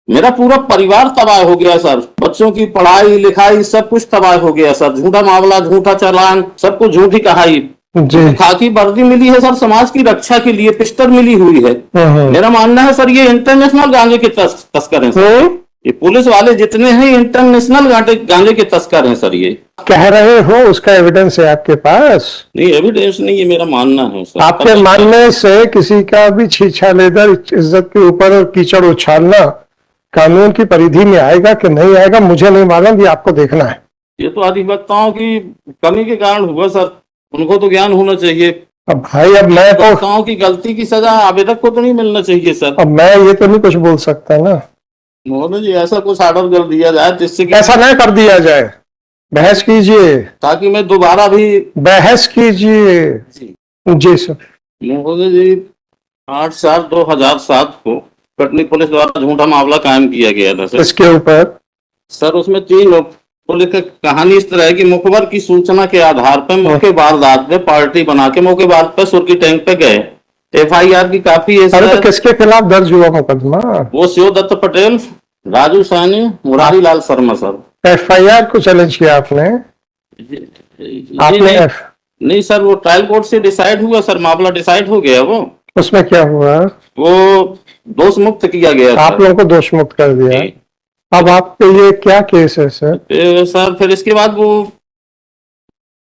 मेरा पूरा परिवार तबाह हो गया सर। बच्चों की पढ़ाई लिखाई सब कुछ तबाह हो गया सर। झूठा मामला, झूठा चालान, सब कुछ झूठी कहाई। जी। खाकी वर्दी मिली है सर समाज की रक्षा के लिए, पिस्टल मिली हुई है। मेरा मानना है सर ये इंटरनेशनल गांजे के तस्कर हैं सर। ये पुलिस वाले जितने हैं इंटरनेशनल गांजे के तस्कर हैं सर। ये कह रहे हो, उसका एविडेंस है आपके पास? नहीं, एविडेंस नहीं, ये मेरा मानना है सर। आपके मानने से किसी का भी छीछा लेकर इज्जत के ऊपर कीचड़ उछालना कानून की परिधि में आएगा कि नहीं आएगा मुझे नहीं मालूम, ये आपको देखना है। ये तो अधिवक्ताओं की कमी के कारण हुआ सर, उनको तो ज्ञान होना चाहिए। अब भाई, अब मैं तो अधिवक्ताओं की गलती की सजा आवेदक को तो नहीं मिलना चाहिए सर। अब मैं ये तो नहीं कुछ बोल सकता ना। मोहन जी, ऐसा कुछ ऑर्डर कर दिया जाए जिससे कि ऐसा नहीं कर दिया जाए, बहस कीजिए, ताकि मैं दोबारा भी बहस कीजिए। जी सर। मोहन जी, 8/4/2007 को कटनी पुलिस द्वारा झूठा मामला कायम किया गया था सर। इसके ऊपर सर उसमें 3 लोग पुलिस की कहानी इस तरह है कि मुखबर की सूचना के आधार पर मौके वारदात में पार्टी बना के मौके बाद पर सुर्खी टैंक पे गए। FIR की काफी है। अरे तो किसके खिलाफ दर्ज हुआ मुकदमा? वो शिव दत्त पटेल, राजू सैनी, मुरारी लाल शर्मा सर। FIR को चैलेंज किया आपने? आपने नहीं सर, वो ट्रायल कोर्ट से डिसाइड हुआ सर, मामला डिसाइड हो गया। वो उसमें क्या हुआ? वो दोष मुक्त किया गया। आप लोगों को दोष मुक्त कर दिया। अब आपके ये क्या केस है सर? सर फिर इसके बाद वो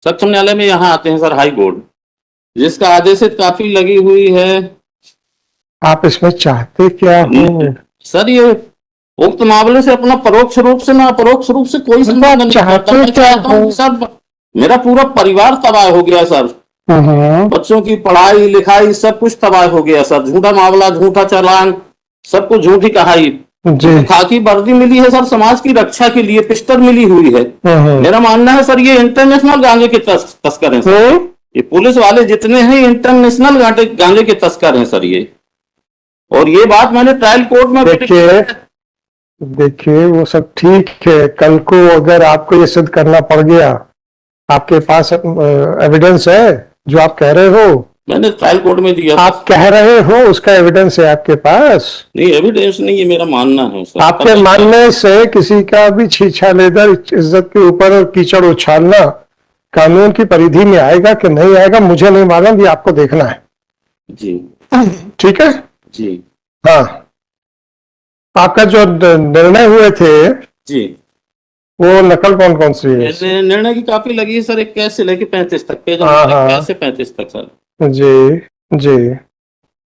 सक्षम न्यायालय में यहाँ आते हैं सर, हाई कोर्ट, जिसका आदेशित काफी लगी हुई है। आप इसमें चाहते क्या हो सर? ये उक्त मामले से अपना परोक्ष रूप से ना अपरोक्ष रूप से कोई संबंध नहीं चाहते क्या हो? सर मेरा पूरा परिवार तबाह हो गया सर। बच्चों की पढ़ाई लिखाई सब कुछ तबाह हो गया सर। झूठा मामला, झूठा चालान, सब कुछ झूठी कहाई। खाकी वर्दी मिली है सर समाज की रक्षा के लिए, पिस्टल मिली हुई है। मेरा मानना है सर ये इंटरनेशनल गांजे के तस्कर हैं सर। ये पुलिस वाले जितने हैं इंटरनेशनल गांजे के तस्कर हैं सर ये। और ये बात मैंने ट्रायल कोर्ट में देखिए वो सब ठीक है। कल को अगर आपको ये सिद्ध करना पड़ गया, आपके पास एविडेंस है जो आप कह रहे हो? मैंने ट्रायल कोर्ट में दिया। आप कह रहे हो, उसका एविडेंस है आपके पास? नहीं, एविडेंस नहीं, ये मेरा मानना है सर। आपके मानने से किसी का भी छीछा लेकर इज्जत के ऊपर कीचड़ उछालना कानून की परिधि में आएगा कि नहीं आएगा मुझे नहीं मालूम, ये आपको देखना है। जी ठीक है जी। हाँ, आपका जो निर्णय हुए थे जी, वो नकल कौन कौन सी है? निर्णय की काफी लगी है सर, 21 से लेके 35 तक, पेज 21 से 35 तक सर। जी जी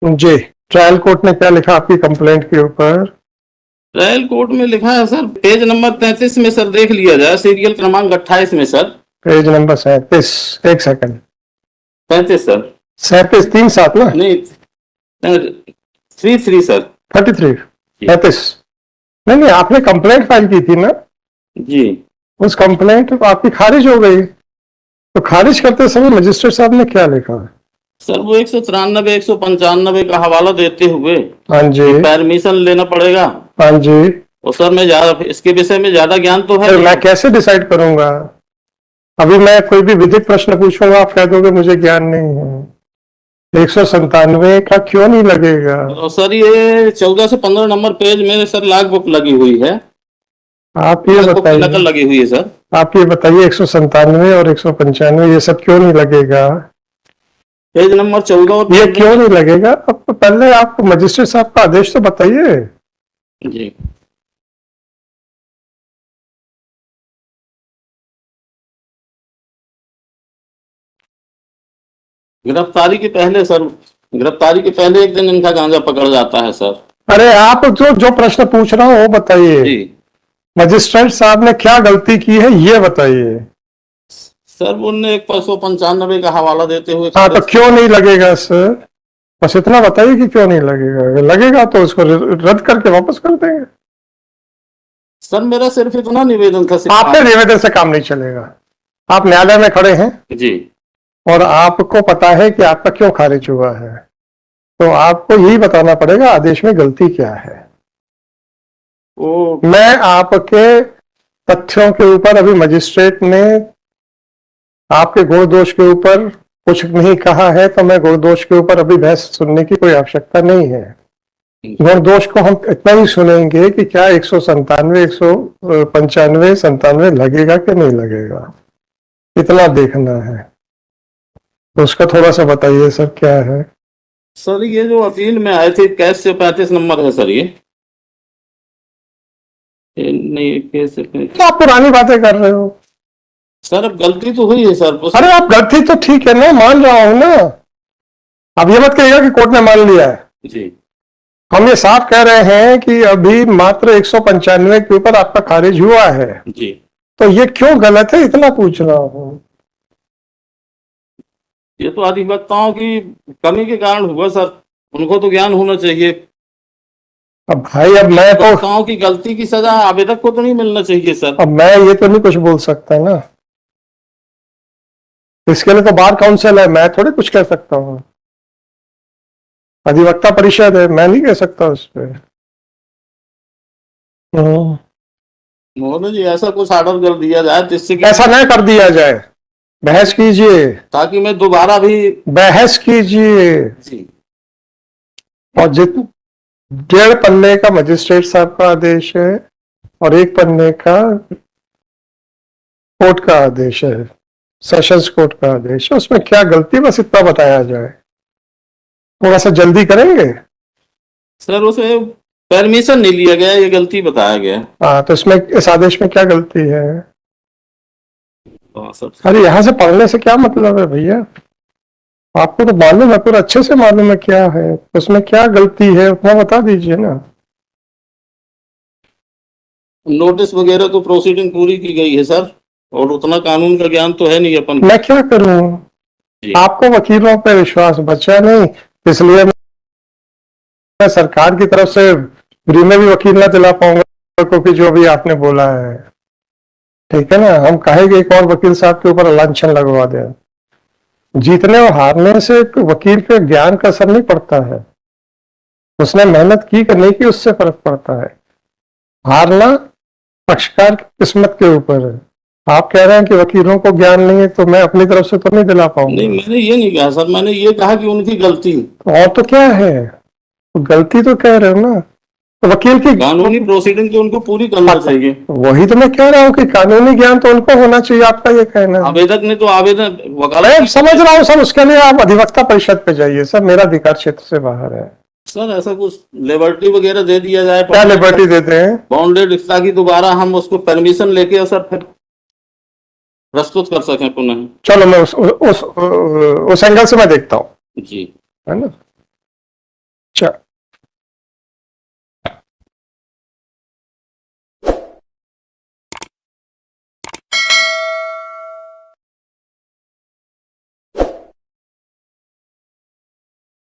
जी। ट्रायल कोर्ट ने क्या लिखा आपकी कंप्लेंट के ऊपर? ट्रायल कोर्ट में लिखा है सर, पेज नंबर 33 में सर देख लिया जाए, सीरियल क्रमांक 28 में सर। पेज नंबर 37, एक सेकंड। 35 सर। 37 3-7 ना? नहीं, 33 सर। 33 35। नहीं, आपने कंप्लेंट फाइल की थी ना? जी। उस कंप्लेंट आपकी खारिज हो गई, तो खारिज करते समय मजिस्ट्रेट साहब ने क्या लिखा? सर वो 193 195 का हवाला देते हुए हाँ जी परमिशन लेना पड़ेगा। हाँ जी। और सर मैं ज्यादा इसके विषय में ज्यादा ज्ञान तो है, मैं कैसे डिसाइड करूंगा? अभी मैं कोई भी विधिक प्रश्न पूछूंगा, आप कह दोगे मुझे ज्ञान नहीं है। 197 का क्यों नहीं लगेगा? और सर ये 14 से 15 नंबर पेज में सर लॉग बुक लगी हुई है। आप ये बताइए, नकल लगी हुई है सर। आप ये बताइए 197 और 195 ये सब क्यों नहीं लगेगा? पेज नंबर 14 ये क्यों नहीं लगेगा? अब तो पहले आप मजिस्ट्रेट साहब का आदेश तो बताइए। जी। गिरफ्तारी के पहले सर, गिरफ्तारी के पहले एक दिन इनका गांजा पकड़ जाता है सर। अरे आप जो प्रश्न पूछ रहा हूँ वो बताइए। जी। मजिस्ट्रेट साहब ने क्या गलती की है ये बताइए। सर उनने 195 का हवाला देते हुए। हाँ तो क्यों नहीं लगेगा सर? बस इतना बताइए कि क्यों नहीं लगेगा। अगर लगेगा तो उसको रद्द करके वापस कर देंगे। सर मेरा सिर्फ इतना निवेदन था। आपके निवेदन से काम नहीं चलेगा। आप न्यायालय में खड़े हैं जी, और आपको पता है कि आपका क्यों खारिज हुआ है, तो आपको यही बताना पड़ेगा आदेश में गलती क्या है। मैं आपके तथ्यों के ऊपर, अभी मजिस्ट्रेट ने आपके गुण दोष के ऊपर कुछ नहीं कहा है, तो मैं गुण दोष के ऊपर अभी बहस सुनने की कोई आवश्यकता नहीं है। गुण दोष को हम इतना ही सुनेंगे कि क्या 197, 195, 97 लगेगा कि नहीं लगेगा, इतना देखना है। तो उसका थोड़ा सा बताइए सर, क्या है? सर ये जो अपील में आए थे, कैश से 35 नंबर है सर, ये नहीं केस से तो आप पुरानी बातें कर रहे हो सर। अब गलती तो हुई है सर। अरे आप गलती तो ठीक है ना, मान रहा हूं ना। अब ये मत कहिएगा कि कोर्ट ने मान लिया है। जी हम ये साफ कह रहे हैं कि अभी मात्र 195 के ऊपर आपका खारिज हुआ है। जी। तो ये क्यों गलत है, इतना पूछ रहा हूं। ये तो अधिवक्ताओं की कमी के कारण हुआ सर, उनको तो ज्ञान होना चाहिए। अब भाई, अब मैं तो अधिवक्ताओं की गलती की सजा आवेदक को तो नहीं मिलना चाहिए सर। अब मैं ये तो नहीं कुछ बोल सकता ना, इसके लिए तो बार काउंसिल है, मैं थोड़ी कुछ कह सकता हूँ। अधिवक्ता परिषद है, मैं नहीं कह सकता उस पर। महोदय जी, ऐसा कुछ ऑर्डर कर दिया जाए जिससे कि ऐसा न कर दिया जाए, बहस कीजिए, ताकि मैं दोबारा भी बहस कीजिए। जी। और 1.5 पन्ने का मजिस्ट्रेट साहब का आदेश है और 1 पन्ने का कोर्ट का आदेश है, सेशंस कोर्ट का आदेश है। उसमें क्या गलती है, बस इतना बताया जाए। थोड़ा सा जल्दी करेंगे सर, उसमें परमिशन नहीं लिया गया, ये गलती बताया गया। हाँ, तो इसमें इस आदेश में क्या गलती है? सर अरे यहाँ से पढ़ने से क्या मतलब है भैया, आपको तो मालूम है, पूरा अच्छे से मालूम है क्या है, उसमें क्या गलती है उतना बता दीजिए ना। नोटिस वगैरह तो प्रोसीडिंग पूरी की गई है सर, और उतना कानून का ज्ञान तो है नहीं अपन। मैं क्या करूं, आपको वकीलों पे विश्वास बचा नहीं, इसलिए मैं सरकार की तरफ से फ्री में भी वकील ना दिला पाऊंगा, क्योंकि जो भी आपने बोला है, ठीक है ना। हम कहेंगे एक और वकील साहब के ऊपर लांछन लगवा दें। जीतने और हारने से वकील के ज्ञान का असर नहीं पड़ता है, उसने मेहनत की कि नहीं की उससे फर्क पड़ता है। हारना पक्षकार की किस्मत के ऊपर है। आप कह रहे हैं कि वकीलों को ज्ञान नहीं है, तो मैं अपनी तरफ से तो नहीं दिला पाऊंगा। नहीं, मैंने ये नहीं कहा सर, मैंने ये कहा कि उनकी गलती। और तो क्या है, तो गलती तो कह रहे हो ना, तो वकील की कानूनी प्रोसीडिंग तो उनको पूरी करना चाहिए। वही तो मैं कह रहा हूँ कि कानूनी ज्ञान तो उनको होना चाहिए, आपका ये कहना है। आवेदक ने तो आवेदन मैं समझ रहा हूँ सर, उसके लिए आप अधिवक्ता परिषद पे जाइए सर, मेरा अधिकार क्षेत्र से बाहर है। सर ऐसा कुछ लिबर्टी वगैरह दे दिया जाए। क्या लिबर्टी देते हैं? बाउंडेड, ताकि दोबारा हम उसको परमिशन लेके और सर फिर प्रस्तुत कर सकें पुनः। चलो मैं उस एंगल से मैं देखता हूँ, जी, है ना।